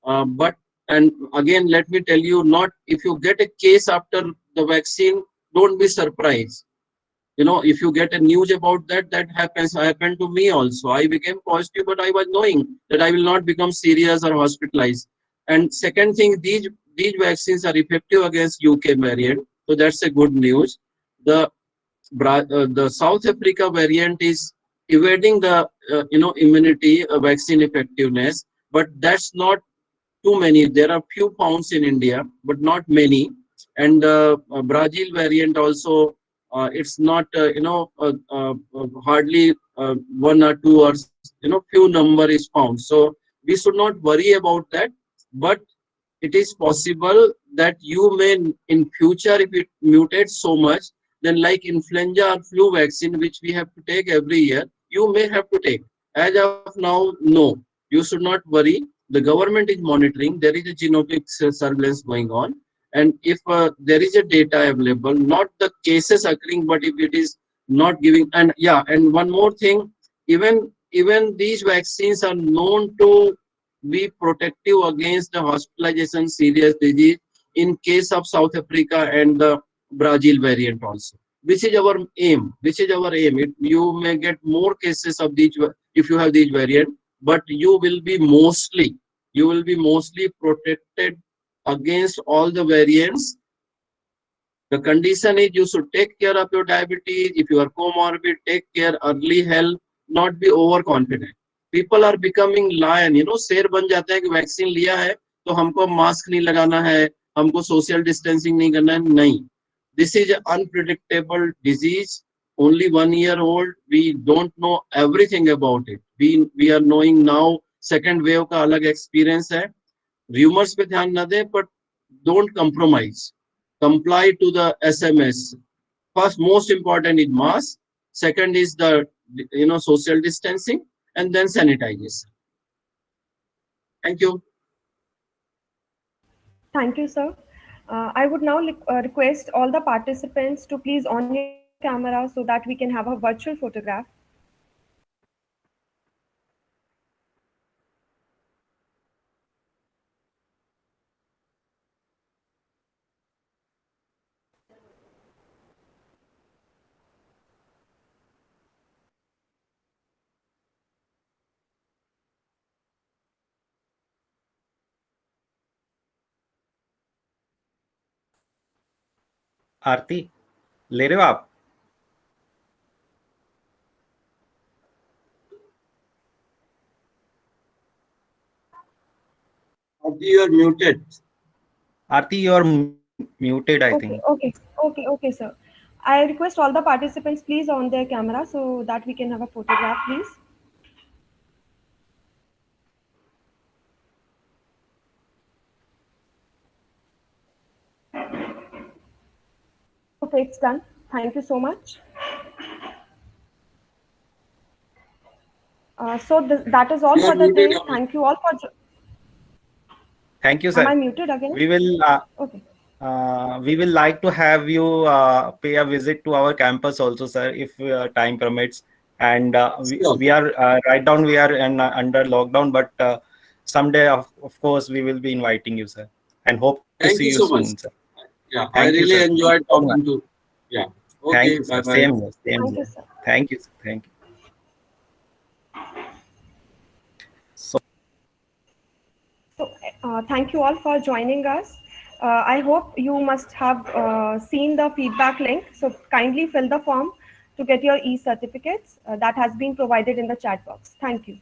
But and again, let me tell you, not if you get a case after the vaccine, don't be surprised. You know, if you get a news about that, that happened to me also. I became positive, but I was knowing that I will not become serious or hospitalized. And second thing, these vaccines are effective against UK variant, so that's a good news. The South Africa variant is evading the immunity vaccine effectiveness, but that's not too many. There are few pounds in India, but not many. And Brazil variant also, it's not hardly 1 or 2 or few number is found. So we should not worry about that. But it is possible that you may in future, if it mutates so much, then like influenza or flu vaccine which we have to take every year, you may have to take. As of now, no, you should not worry. The government is monitoring. There is a genomic surveillance going on, and if there is a data available, not the cases occurring, but if it is not giving, and yeah, and one more thing, even these vaccines are known to be protective against the hospitalization, serious disease in case of South Africa and the Brazil variant also. Which is our aim. Which is our aim. You may get more cases of these if you have these variant, but you will be mostly protected against all the variants. The condition is you should take care of your diabetes. If you are comorbid, take care, early help, not be overconfident. People are becoming lion, शेर बन जाते हैं कि vaccine लिया है तो हमको mask नहीं लगाना है, हमको सोशल डिस्टेंसिंग नहीं करना है. नहीं, this is an unpredictable disease, only 1 year old. We don't know everything about it. We are knowing now. Second wave का अलग experience है. Rumors पे ध्यान न दें, but don't compromise. Comply to the SMS. First, most important is mask. Second is the social distancing, and then sanitization. Thank you. Thank you, sir. I would now request all the participants to please on your camera so that we can have a virtual photograph. आरती ले रहे हो आप? Arti, you are muted. Arti, you are muted, I think. Okay, sir. I request all the participants please on their camera so that we can have a photograph, please. Okay, it's done. Thank you so much. That is all You are for the day. muted. Thank you all for. Thank you, sir. Am I muted again? We will. Okay. We will like to have you pay a visit to our campus also, sir, if time permits. And Sure. we are right now we are under lockdown, but someday, of course, we will be inviting you, sir, and hope to Thank see you you so soon, much. sir. Yeah, Thank I you, really sir. enjoyed Thank you so talking to. Yeah. Thank Okay. you, sir. Bye bye. Same here. Same Thank you, here. sir. Thank you, sir. Thank you. Thank you all for joining us. I hope you must have seen the feedback link. So kindly fill the form to get your e-certificates that has been provided in the chat box. Thank you.